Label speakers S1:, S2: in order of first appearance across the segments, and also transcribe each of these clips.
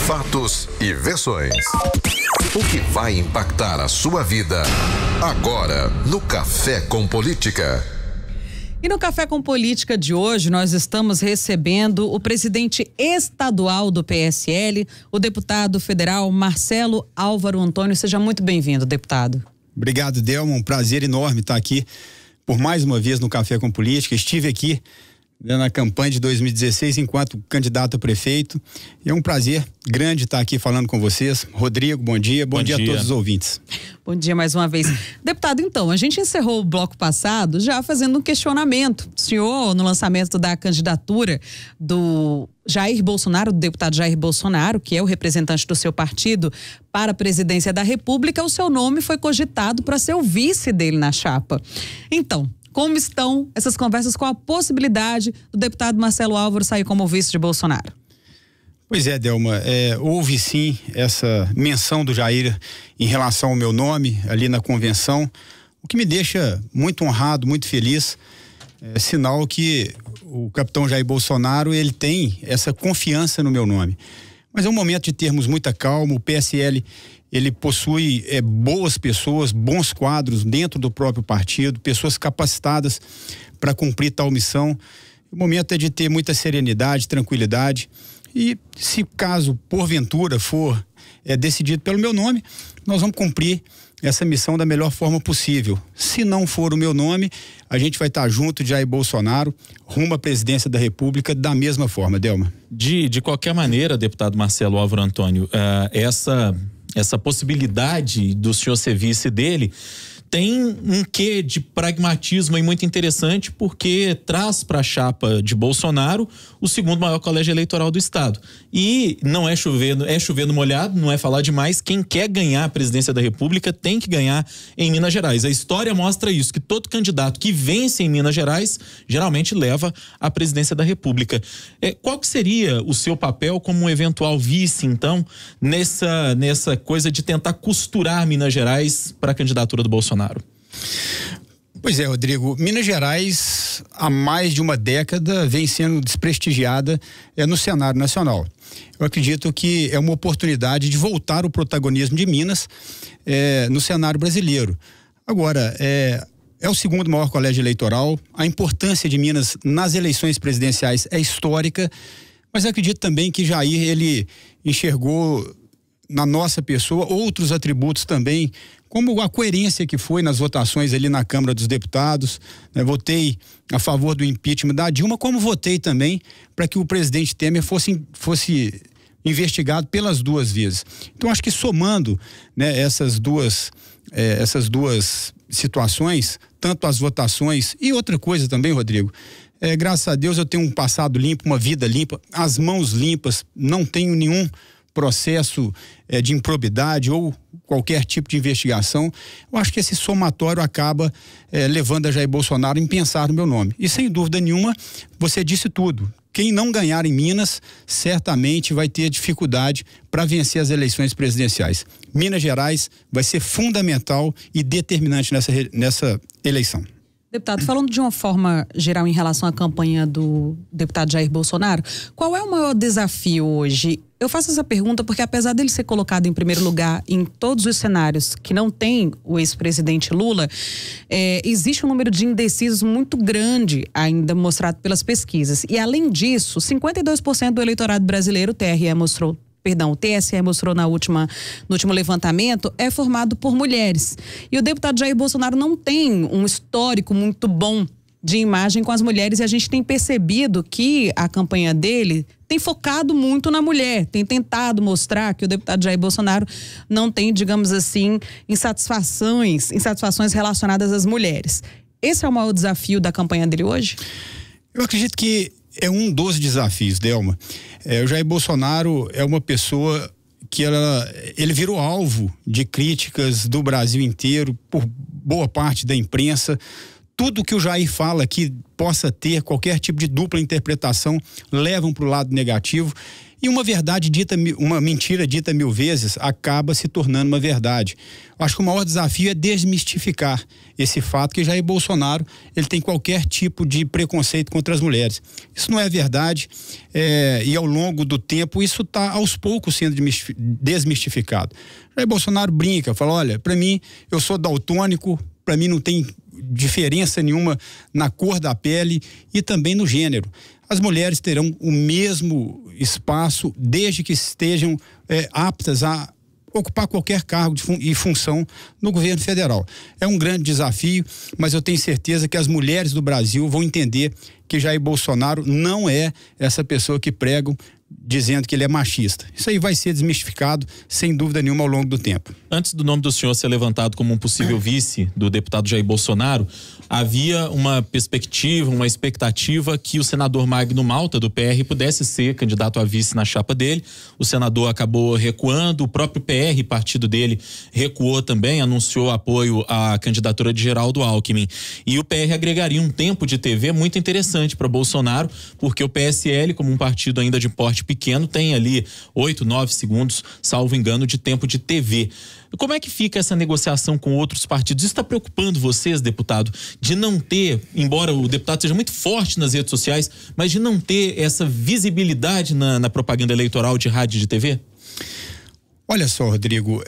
S1: Fatos e versões. O que vai impactar a sua vida agora no Café com Política.
S2: E no Café com Política de hoje, nós estamos recebendo o presidente estadual do PSL, o deputado federal Marcelo Álvaro Antônio. Seja muito bem-vindo, deputado.
S3: Obrigado, Delma. Um prazer enorme estar aqui por mais uma vez no Café com Política. Estive aqui na campanha de 2016 enquanto candidato a prefeito. E é um prazer grande estar aqui falando com vocês. Rodrigo, bom dia. Bom dia a todos os ouvintes.
S2: Bom dia mais uma vez. Deputado, então, a gente encerrou o bloco passado já fazendo um questionamento. O senhor, no lançamento da candidatura do Jair Bolsonaro, do deputado Jair Bolsonaro, que é o representante do seu partido para a presidência da República, o seu nome foi cogitado para ser o vice dele na chapa. Então, como estão essas conversas com a possibilidade do deputado Marcelo Álvaro sair como vice de Bolsonaro?
S3: Pois é, Delma, houve sim essa menção do Jair em relação ao meu nome ali na convenção, o que me deixa muito honrado, muito feliz, sinal que o capitão Jair Bolsonaro, ele tem essa confiança no meu nome. Mas é um momento de termos muita calma. O PSL, ele possui boas pessoas, bons quadros dentro do próprio partido, pessoas capacitadas para cumprir tal missão. O momento é de ter muita serenidade, tranquilidade, e se caso porventura for decidido pelo meu nome, nós vamos cumprir essa missão da melhor forma possível. Se não for o meu nome, a gente vai estar junto de Jair Bolsonaro rumo à presidência da República da mesma forma, Delma.
S4: De qualquer maneira, deputado Marcelo Álvaro Antônio, essa possibilidade do senhor ser vice dele tem um quê de pragmatismo aí muito interessante, porque traz para a chapa de Bolsonaro o segundo maior colégio eleitoral do estado. E não é chovendo molhado, não é falar demais. Quem quer ganhar a presidência da República tem que ganhar em Minas Gerais. A história mostra isso, que todo candidato que vence em Minas Gerais geralmente leva a presidência da República. Qual que seria o seu papel como um eventual vice, então, nessa coisa de tentar costurar Minas Gerais para a candidatura do Bolsonaro?
S3: Pois é, Rodrigo, Minas Gerais há mais de uma década vem sendo desprestigiada no cenário nacional. Eu acredito que é uma oportunidade de voltar o protagonismo de Minas no cenário brasileiro. Agora, é o segundo maior colégio eleitoral, a importância de Minas nas eleições presidenciais é histórica, mas eu acredito também que Jair, ele enxergou na nossa pessoa outros atributos também, como a coerência que foi nas votações ali na Câmara dos Deputados, né? Votei a favor do impeachment da Dilma, como votei também para que o presidente Temer fosse investigado pelas duas vezes. Então acho que somando, né, essas duas situações, tanto as votações e outra coisa também, Rodrigo, graças a Deus eu tenho um passado limpo, uma vida limpa, as mãos limpas, não tenho nenhum processo de improbidade ou qualquer tipo de investigação. Eu acho que esse somatório acaba levando a Jair Bolsonaro em pensar no meu nome. E sem dúvida nenhuma, você disse tudo. Quem não ganhar em Minas, certamente vai ter dificuldade para vencer as eleições presidenciais. Minas Gerais vai ser fundamental e determinante nessa eleição.
S2: Deputado, falando de uma forma geral em relação à campanha do deputado Jair Bolsonaro, qual é o maior desafio hoje? Eu faço essa pergunta porque, apesar dele ser colocado em primeiro lugar em todos os cenários que não tem o ex-presidente Lula, existe um número de indecisos muito grande ainda mostrado pelas pesquisas. E, além disso, 52% do eleitorado brasileiro, o TSE mostrou no último levantamento, é formado por mulheres. E o deputado Jair Bolsonaro não tem um histórico muito bom de imagem com as mulheres, e a gente tem percebido que a campanha dele tem focado muito na mulher, tem tentado mostrar que o deputado Jair Bolsonaro não tem, digamos assim, insatisfações relacionadas às mulheres. Esse é o maior desafio da campanha dele hoje?
S3: Eu acredito que é um dos desafios, Delma. O Jair Bolsonaro é uma pessoa que ele virou alvo de críticas do Brasil inteiro, por boa parte da imprensa. Tudo que o Jair fala que possa ter qualquer tipo de dupla interpretação levam para o lado negativo. E uma mentira dita 1000 vezes acaba se tornando uma verdade. Eu acho que o maior desafio é desmistificar esse fato que Jair Bolsonaro, ele tem qualquer tipo de preconceito contra as mulheres. Isso não é verdade, e ao longo do tempo isso está aos poucos sendo desmistificado. Jair Bolsonaro brinca, fala, olha, para mim, eu sou daltônico, para mim não tem diferença nenhuma na cor da pele e também no gênero. As mulheres terão o mesmo espaço desde que estejam aptas a ocupar qualquer cargo e função no governo federal. É um grande desafio, mas eu tenho certeza que as mulheres do Brasil vão entender que Jair Bolsonaro não é essa pessoa que pregam dizendo que ele é machista. Isso aí vai ser desmistificado, sem dúvida nenhuma, ao longo do tempo.
S4: Antes do nome do senhor ser levantado como um possível vice do deputado Jair Bolsonaro, havia uma perspectiva, uma expectativa que o senador Magno Malta, do PR, pudesse ser candidato a vice na chapa dele. O senador acabou recuando, o próprio PR, partido dele, recuou também, anunciou apoio à candidatura de Geraldo Alckmin. E o PR agregaria um tempo de TV muito interessante para Bolsonaro, porque o PSL, como um partido ainda de porte pequeno, tem ali 8, 9 segundos, salvo engano, de tempo de TV. Como é que fica essa negociação com outros partidos? Isso está preocupando vocês, deputado, de não ter, embora o deputado seja muito forte nas redes sociais, mas de não ter essa visibilidade na propaganda eleitoral de rádio e de TV?
S3: Olha só, Rodrigo,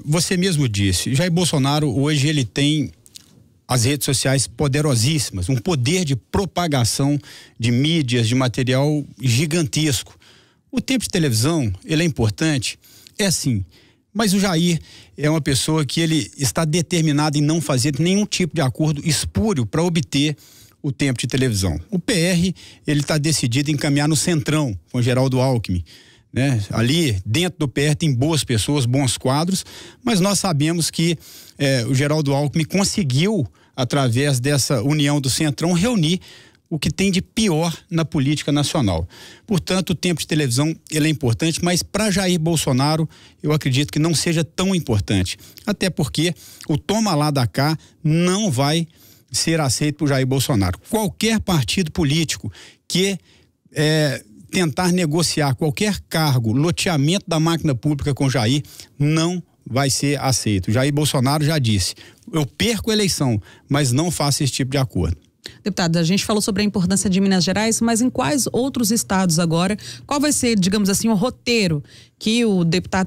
S3: você mesmo disse, Jair Bolsonaro hoje ele tem as redes sociais poderosíssimas, um poder de propagação de mídias, de material gigantesco. O tempo de televisão, ele é importante, é sim, mas o Jair é uma pessoa que ele está determinado em não fazer nenhum tipo de acordo espúrio para obter o tempo de televisão. O PR, ele está decidido em caminhar no centrão com Geraldo Alckmin, né? Ali dentro do PR tem boas pessoas, bons quadros, mas nós sabemos que o Geraldo Alckmin conseguiu, através dessa união do centrão, reunir o que tem de pior na política nacional. Portanto, o tempo de televisão ele é importante, mas para Jair Bolsonaro eu acredito que não seja tão importante, até porque o toma lá da cá não vai ser aceito por Jair Bolsonaro. Qualquer partido político que tentar negociar qualquer cargo, loteamento da máquina pública com Jair, não vai ser aceito. Jair Bolsonaro já disse, eu perco a eleição, mas não faço esse tipo de acordo.
S2: Deputado, a gente falou sobre a importância de Minas Gerais, mas em quais outros estados agora, qual vai ser, digamos assim, o roteiro que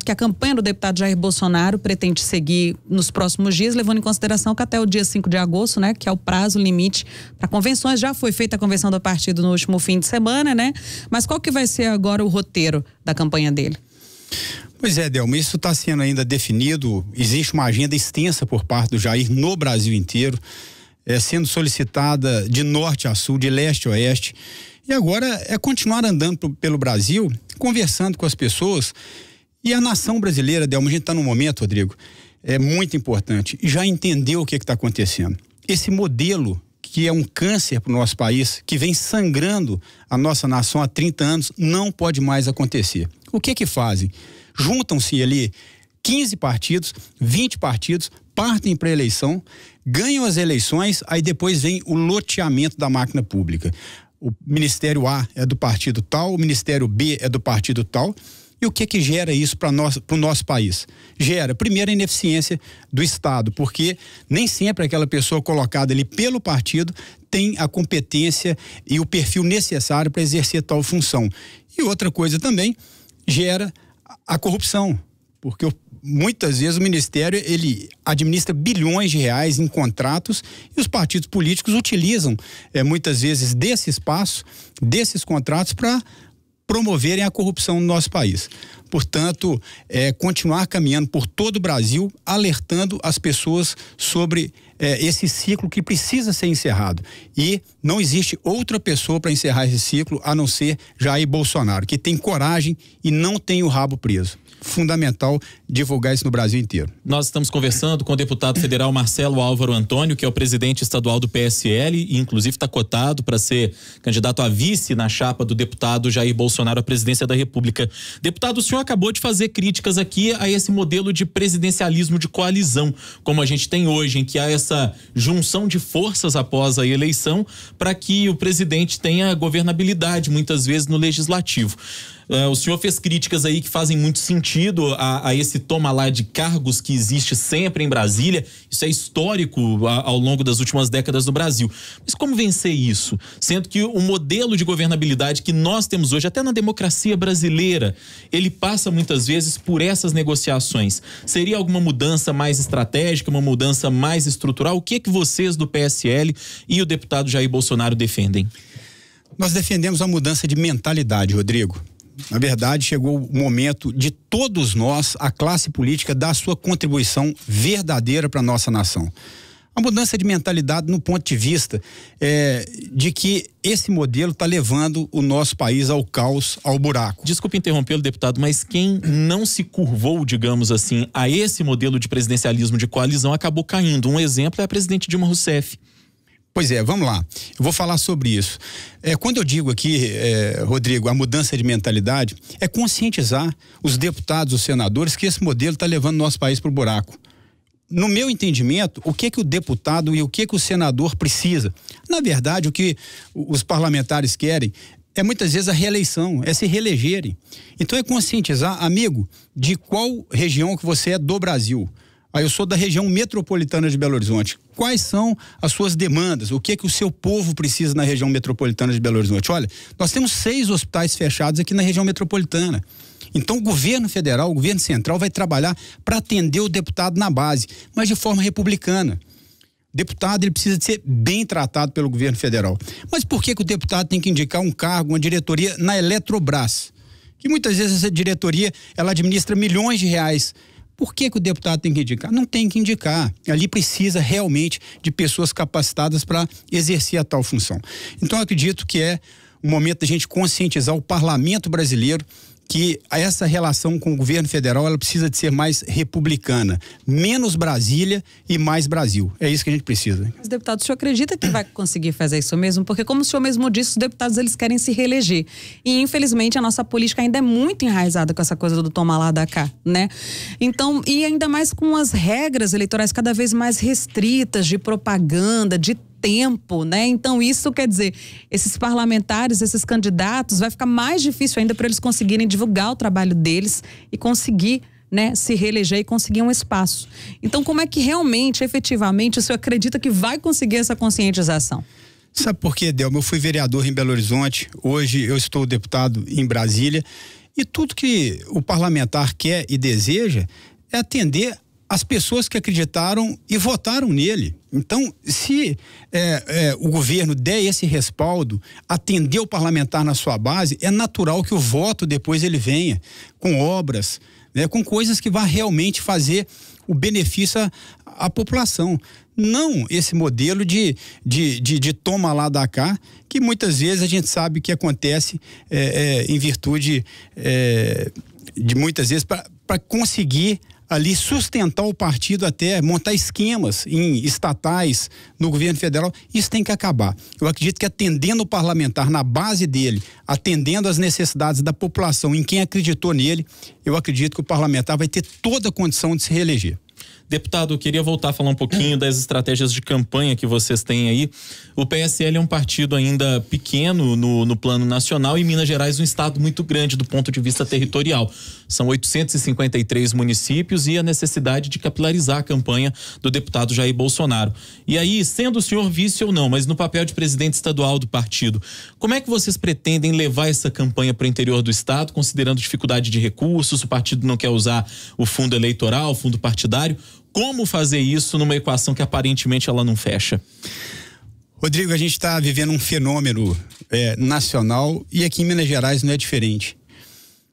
S2: a campanha do deputado Jair Bolsonaro pretende seguir nos próximos dias, levando em consideração que até o dia 5 de agosto, né, que é o prazo limite para convenções, já foi feita a convenção do partido no último fim de semana, né? Mas qual que vai ser agora o roteiro da campanha dele?
S3: Pois é, Delma, isso está sendo ainda definido, existe uma agenda extensa por parte do Jair no Brasil inteiro, sendo solicitada de norte a sul, de leste a oeste, e agora é continuar andando pelo Brasil, conversando com as pessoas, e a nação brasileira, Delma, a gente está num momento, Rodrigo, muito importante, já entendeu o que está acontecendo. Esse modelo que é um câncer para o nosso país, que vem sangrando a nossa nação há 30 anos, não pode mais acontecer. O que fazem? Juntam-se ali 15 partidos, 20 partidos, partem para a eleição, ganham as eleições, aí depois vem o loteamento da máquina pública. O Ministério A é do partido tal, o Ministério B é do partido tal. E o que gera isso para o nosso país? Gera, primeiro, a ineficiência do Estado, porque nem sempre aquela pessoa colocada ali pelo partido tem a competência e o perfil necessário para exercer tal função. E outra coisa também, gera a corrupção, porque muitas vezes o Ministério, ele administra bilhões de reais em contratos e os partidos políticos utilizam muitas vezes desse espaço, desses contratos para promoverem a corrupção no nosso país. Portanto, continuar caminhando por todo o Brasil, alertando as pessoas sobre esse ciclo que precisa ser encerrado. E não existe outra pessoa para encerrar esse ciclo a não ser Jair Bolsonaro, que tem coragem e não tem o rabo preso. Fundamental divulgar isso no Brasil inteiro.
S4: Nós estamos conversando com o deputado federal Marcelo Álvaro Antônio, que é o presidente estadual do PSL e inclusive está cotado para ser candidato a vice na chapa do deputado Jair Bolsonaro à presidência da República. Deputado, o senhor acabou de fazer críticas aqui a esse modelo de presidencialismo de coalizão, como a gente tem hoje, em que há essa junção de forças após a eleição para que o presidente tenha governabilidade, muitas vezes no legislativo. O senhor fez críticas aí que fazem muito sentido a esse toma lá de cargos que existe sempre em Brasília. Isso é histórico ao longo das últimas décadas no Brasil. Mas como vencer isso? Sendo que o modelo de governabilidade que nós temos hoje, até na democracia brasileira, ele passa muitas vezes por essas negociações. Seria alguma mudança mais estratégica, uma mudança mais estrutural? O que é que vocês do PSL e o deputado Jair Bolsonaro defendem?
S3: Nós defendemos a mudança de mentalidade, Rodrigo. Na verdade, chegou o momento de todos nós, a classe política, dar a sua contribuição verdadeira para a nossa nação. A mudança de mentalidade no ponto de vista de que esse modelo está levando o nosso país ao caos, ao buraco.
S4: Desculpe interrompê-lo, deputado, mas quem não se curvou, digamos assim, a esse modelo de presidencialismo de coalizão acabou caindo. Um exemplo é a presidente Dilma Rousseff.
S3: Pois é, vamos lá. Eu vou falar sobre isso. Quando eu digo aqui, Rodrigo, a mudança de mentalidade, é conscientizar os deputados, os senadores, que esse modelo está levando o nosso país para o buraco. No meu entendimento, o que o deputado e o que o senador precisa? Na verdade, o que os parlamentares querem é muitas vezes a reeleição, é se reelegerem. Então é conscientizar, amigo, de qual região que você é do Brasil. Eu sou da região metropolitana de Belo Horizonte. Quais são as suas demandas? O que o seu povo precisa na região metropolitana de Belo Horizonte? Olha, nós temos 6 hospitais fechados aqui na região metropolitana. Então o governo federal, o governo central vai trabalhar para atender o deputado na base, mas de forma republicana. O deputado, ele precisa de ser bem tratado pelo governo federal. Mas por que o deputado tem que indicar um cargo, uma diretoria na Eletrobras? Que muitas vezes essa diretoria, ela administra milhões de reais. Por que o deputado tem que indicar? Não tem que indicar. Ali precisa realmente de pessoas capacitadas para exercer a tal função. Então eu acredito que é o momento da gente conscientizar o parlamento brasileiro que essa relação com o governo federal, ela precisa de ser mais republicana, menos Brasília e mais Brasil. É isso que a gente precisa.
S2: Mas, deputado, o senhor acredita que vai conseguir fazer isso mesmo? Porque, como o senhor mesmo disse, os deputados, eles querem se reeleger. E, infelizmente, a nossa política ainda é muito enraizada com essa coisa do toma lá da cá, né? Então, e ainda mais com as regras eleitorais cada vez mais restritas de propaganda, de tempo, né? Então isso quer dizer, esses parlamentares, esses candidatos, vai ficar mais difícil ainda para eles conseguirem divulgar o trabalho deles e conseguir, né, se reeleger e conseguir um espaço. Então como é que realmente, efetivamente, o senhor acredita que vai conseguir essa conscientização?
S3: Sabe por quê, Delma? Eu fui vereador em Belo Horizonte, hoje eu estou deputado em Brasília e tudo que o parlamentar quer e deseja é atender as pessoas que acreditaram e votaram nele. Então, se o governo der esse respaldo, atender o parlamentar na sua base, é natural que o voto depois ele venha com obras, né, com coisas que vá realmente fazer o benefício à população. Não esse modelo de toma lá da cá, que muitas vezes a gente sabe que acontece em virtude de muitas vezes para conseguir ali sustentar o partido, até montar esquemas em estatais no governo federal. Isso tem que acabar. Eu acredito que atendendo o parlamentar na base dele, atendendo às necessidades da população, em quem acreditou nele, eu acredito que o parlamentar vai ter toda a condição de se reeleger.
S4: Deputado, eu queria voltar a falar um pouquinho das estratégias de campanha que vocês têm aí. O PSL é um partido ainda pequeno no plano nacional e Minas Gerais é um estado muito grande do ponto de vista territorial. São 853 municípios e a necessidade de capilarizar a campanha do deputado Jair Bolsonaro. E aí, sendo o senhor vice ou não, mas no papel de presidente estadual do partido, como é que vocês pretendem levar essa campanha para o interior do estado, considerando dificuldade de recursos, o partido não quer usar o fundo eleitoral, o fundo partidário? Como fazer isso numa equação que aparentemente ela não fecha?
S3: Rodrigo, a gente está vivendo um fenômeno nacional e aqui em Minas Gerais não é diferente.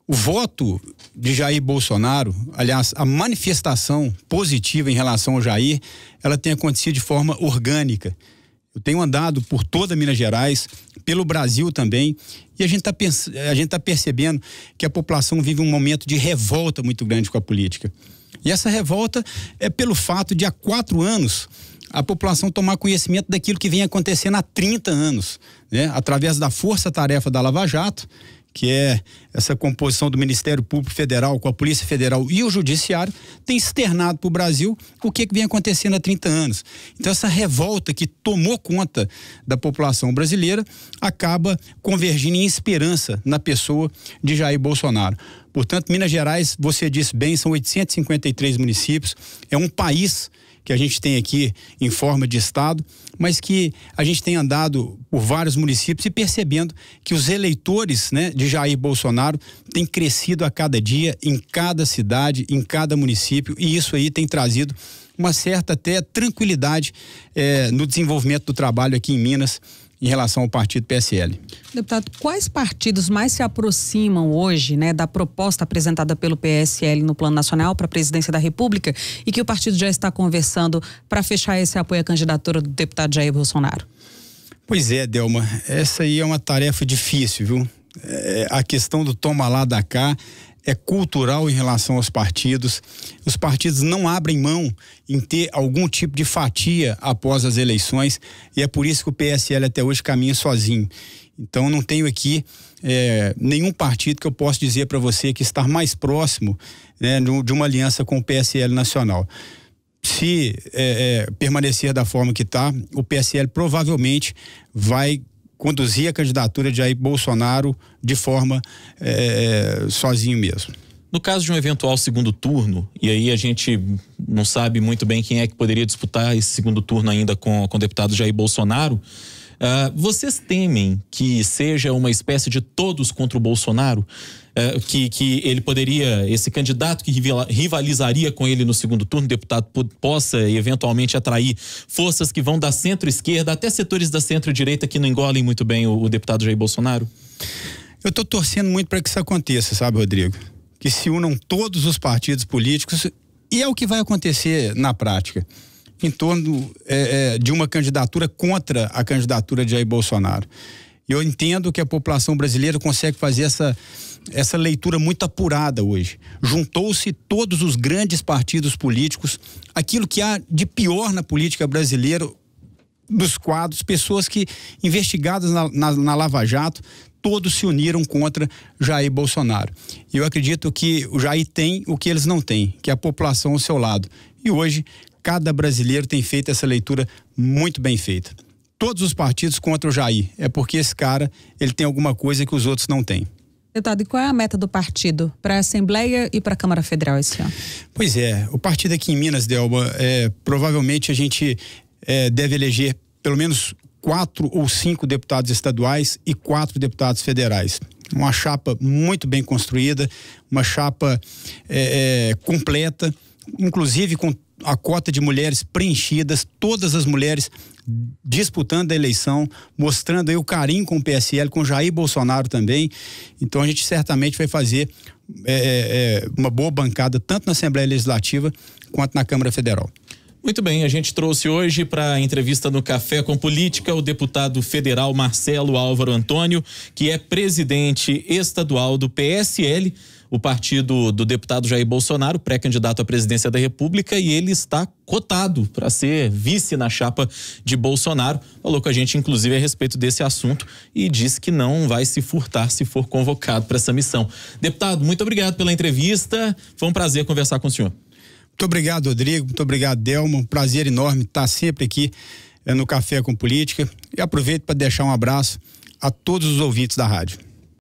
S3: O voto de Jair Bolsonaro, aliás, a manifestação positiva em relação ao Jair, ela tem acontecido de forma orgânica. Eu tenho andado por toda Minas Gerais, pelo Brasil também, e a gente tá percebendo que a população vive um momento de revolta muito grande com a política. E essa revolta é pelo fato de há 4 anos a população tomar conhecimento daquilo que vem acontecendo há 30 anos, né? Através da força-tarefa da Lava Jato, que é essa composição do Ministério Público Federal com a Polícia Federal e o Judiciário, tem externado para o Brasil o que vem acontecendo há 30 anos. Então essa revolta que tomou conta da população brasileira acaba convergindo em esperança na pessoa de Jair Bolsonaro. Portanto, Minas Gerais, você disse bem, são 853 municípios, é um país que a gente tem aqui em forma de estado, mas que a gente tem andado por vários municípios e percebendo que os eleitores, né, de Jair Bolsonaro têm crescido a cada dia, em cada cidade, em cada município, e isso aí tem trazido uma certa até tranquilidade no desenvolvimento do trabalho aqui em Minas em relação ao partido PSL.
S2: Deputado, quais partidos mais se aproximam hoje, né, da proposta apresentada pelo PSL no Plano Nacional para a Presidência da República e que o partido já está conversando para fechar esse apoio à candidatura do deputado Jair Bolsonaro?
S3: Pois é, Delma, essa aí é uma tarefa difícil, viu? A questão do toma lá da cá é cultural em relação aos partidos. Os partidos não abrem mão em ter algum tipo de fatia após as eleições, e é por isso que o PSL até hoje caminha sozinho. Então não tenho aqui nenhum partido que eu possa dizer para você que está mais próximo, né, de uma aliança com o PSL nacional. Se permanecer da forma que está, o PSL provavelmente vai conduzir a candidatura de Jair Bolsonaro de forma sozinho mesmo.
S4: No caso de um eventual segundo turno, e aí a gente não sabe muito bem quem é que poderia disputar esse segundo turno ainda com o deputado Jair Bolsonaro, vocês temem que seja uma espécie de todos contra o Bolsonaro? Que ele poderia, esse candidato que rivalizaria com ele no segundo turno, deputado, possa eventualmente atrair forças que vão da centro-esquerda até setores da centro-direita que não engolem muito bem o deputado Jair Bolsonaro?
S3: Eu estou torcendo muito para que isso aconteça, sabe, Rodrigo? Que se unam todos os partidos políticos, e é o que vai acontecer na prática, em torno de uma candidatura contra a candidatura de Jair Bolsonaro. Eu entendo que a população brasileira consegue fazer essa leitura muito apurada hoje. Juntou-se todos os grandes partidos políticos, aquilo que há de pior na política brasileira, dos quadros, pessoas que, investigadas na Lava Jato, todos se uniram contra Jair Bolsonaro. E eu acredito que o Jair tem o que eles não têm, que é a população ao seu lado. E hoje, cada brasileiro tem feito essa leitura muito bem feita. Todos os partidos contra o Jair, é porque esse cara, ele tem alguma coisa que os outros não têm.
S2: Deputado, e qual é a meta do partido para a Assembleia e para a Câmara Federal esse ano?
S3: Pois é, o partido aqui em Minas, Delma, provavelmente a gente deve eleger pelo menos 4 ou 5 deputados estaduais e 4 deputados federais. Uma chapa muito bem construída, uma chapa completa, inclusive com a cota de mulheres preenchidas, todas as mulheres disputando a eleição, mostrando aí o carinho com o PSL, com Jair Bolsonaro também. Então a gente certamente vai fazer uma boa bancada tanto na Assembleia Legislativa quanto na Câmara Federal.
S4: Muito bem, a gente trouxe hoje para a entrevista no Café com Política o deputado federal Marcelo Álvaro Antônio, que é presidente estadual do PSL, o partido do deputado Jair Bolsonaro, pré-candidato à presidência da República, e ele está cotado para ser vice na chapa de Bolsonaro. Falou com a gente, inclusive, a respeito desse assunto e disse que não vai se furtar se for convocado para essa missão. Deputado, muito obrigado pela entrevista. Foi um prazer conversar com o senhor.
S3: Muito obrigado, Rodrigo. Muito obrigado, Delma. Um prazer enorme estar sempre aqui no Café com Política. E aproveito para deixar um abraço a todos os ouvintes da rádio.